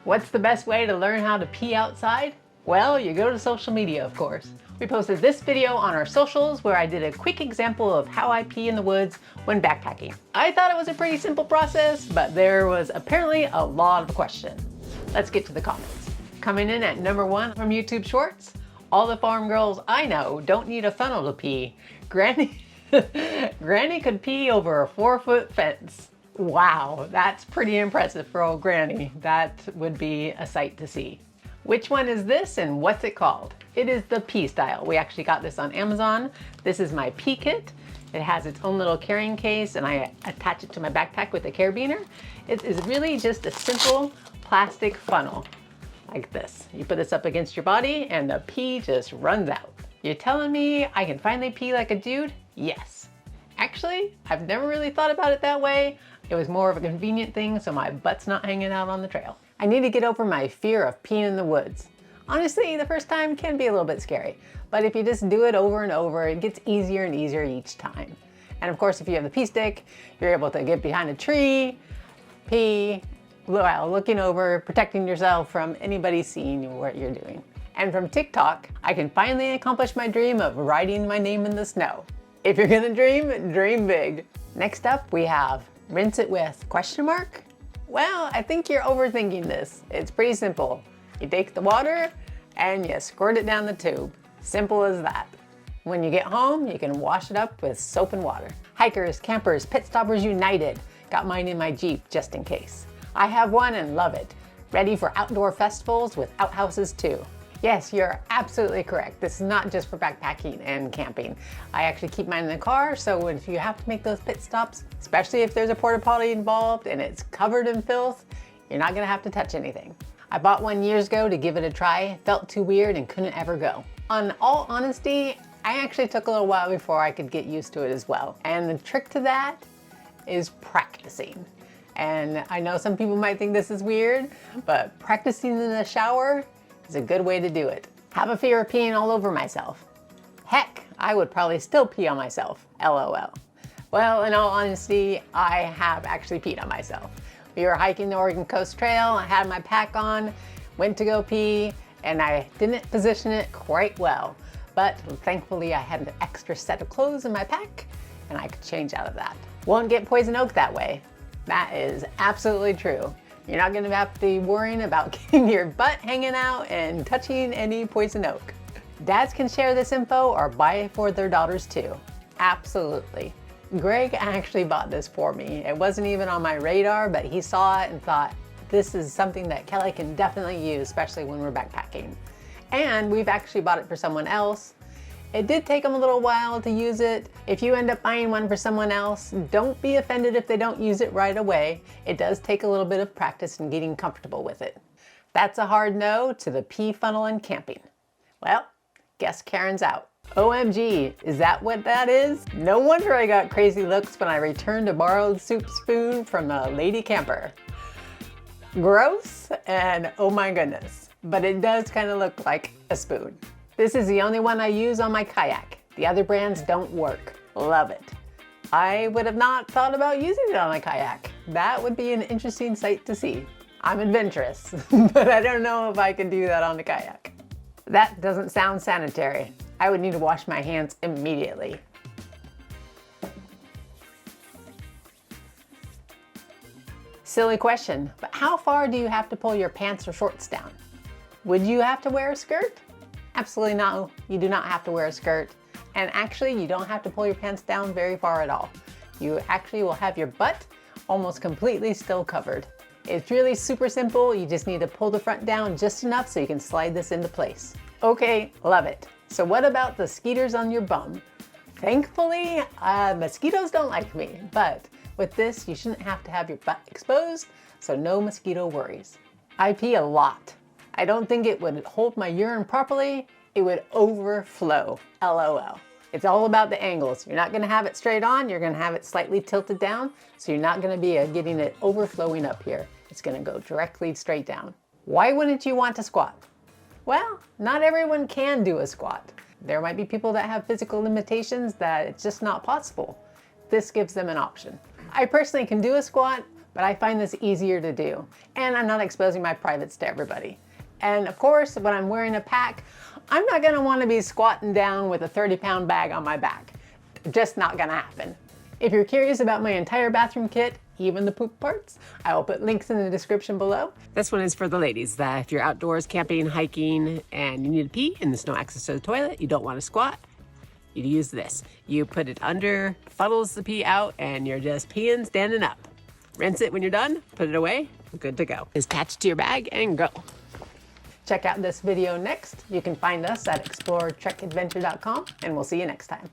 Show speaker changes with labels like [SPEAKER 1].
[SPEAKER 1] What's the best way to learn how to pee outside? Well, you go to social media, of course. We posted this video on our socials where I did a quick example of how I pee in the woods when backpacking. I thought it was a pretty simple process, but there was apparently a lot of questions. Let's get to the comments. Coming in at number 1 from YouTube Shorts, all the farm girls I know don't need a funnel to pee. Granny could pee over a 4-foot fence. Wow, that's pretty impressive for old Granny. That would be a sight to see. Which one is this and what's it called? It is the Pstyle. We actually got this on Amazon. This is my pee kit. It has its own little carrying case and I attach it to my backpack with a carabiner. It is really just a simple plastic funnel like this. You put this up against your body and the pee just runs out. You're telling me I can finally pee like a dude? Yes. Actually, I've never really thought about it that way. It was more of a convenient thing so my butt's not hanging out on the trail. I need to get over my fear of peeing in the woods. Honestly, the first time can be a little bit scary, but if you just do it over and over, it gets easier and easier each time. And of course, if you have the pee stick, you're able to get behind a tree, pee, while looking over, protecting yourself from anybody seeing what you're doing. And from TikTok, I can finally accomplish my dream of writing my name in the snow. If you're gonna dream, dream big. Next up, we have rinse it with ? Well, I think you're overthinking this. It's pretty simple. You take the water and you squirt it down the tube. Simple as that. When you get home, you can wash it up with soap and water. Hikers, campers, pit stoppers united. Got mine in my Jeep just in case. I have one and love it. Ready for outdoor festivals with outhouses too. Yes, you're absolutely correct. This is not just for backpacking and camping. I actually keep mine in the car, so if you have to make those pit stops, especially if there's a porta potty involved and it's covered in filth, you're not gonna have to touch anything. I bought one years ago to give it a try, felt too weird and couldn't ever go. On all honesty, I actually took a little while before I could get used to it as well. And the trick to that is practicing. And I know some people might think this is weird, but practicing in the shower is a good way to do it. Have a fear of peeing all over myself? Heck, I would probably still pee on myself, LOL. Well, in all honesty, I have actually peed on myself. We were hiking the Oregon Coast Trail, I had my pack on, went to go pee, and I didn't position it quite well. But thankfully I had an extra set of clothes in my pack, and I could change out of that. Won't get poison oak that way. That is absolutely true. You're not gonna have to be worrying about getting your butt hanging out and touching any poison oak. Dads can share this info or buy it for their daughters too. Absolutely. Greg actually bought this for me. It wasn't even on my radar, but he saw it and thought, this is something that Kelly can definitely use, especially when we're backpacking. And we've actually bought it for someone else. It did take them a little while to use it. If you end up buying one for someone else, don't be offended if they don't use it right away. It does take a little bit of practice and getting comfortable with it. That's a hard no to the pee funnel and camping. Well, guess Karen's out. OMG, is that what that is? No wonder I got crazy looks when I returned a borrowed soup spoon from a lady camper. Gross and oh my goodness, but it does kind of look like a spoon. This is the only one I use on my kayak. The other brands don't work. Love it. I would have not thought about using it on a kayak. That would be an interesting sight to see. I'm adventurous, but I don't know if I could do that on a kayak. That doesn't sound sanitary. I would need to wash my hands immediately. Silly question, but how far do you have to pull your pants or shorts down? Would you have to wear a skirt? Absolutely no, you do not have to wear a skirt. And actually, you don't have to pull your pants down very far at all. You actually will have your butt almost completely still covered. It's really super simple. You just need to pull the front down just enough so you can slide this into place. Okay, love it. So what about the skeeters on your bum? Thankfully, mosquitoes don't like me, but with this, you shouldn't have to have your butt exposed, so no mosquito worries. I pee a lot. I don't think it would hold my urine properly. It would overflow, LOL. It's all about the angles. You're not gonna have it straight on, you're gonna have it slightly tilted down, so you're not gonna be getting it overflowing up here. It's gonna go directly straight down. Why wouldn't you want to squat? Well, not everyone can do a squat. There might be people that have physical limitations that it's just not possible. This gives them an option. I personally can do a squat, but I find this easier to do, and I'm not exposing my privates to everybody. And of course, when I'm wearing a pack, I'm not gonna wanna be squatting down with a 30-pound bag on my back. Just not gonna happen. If you're curious about my entire bathroom kit, even the poop parts, I will put links in the description below. This one is for the ladies, that if you're outdoors camping, hiking, and you need to pee and there's no access to the toilet, you don't wanna squat, you use this. You put it under, funnels the pee out, and you're just peeing standing up. Rinse it when you're done, put it away, good to go. Just attach it to your bag and go. Check out this video next. You can find us at exploretrekadventure.com, and we'll see you next time.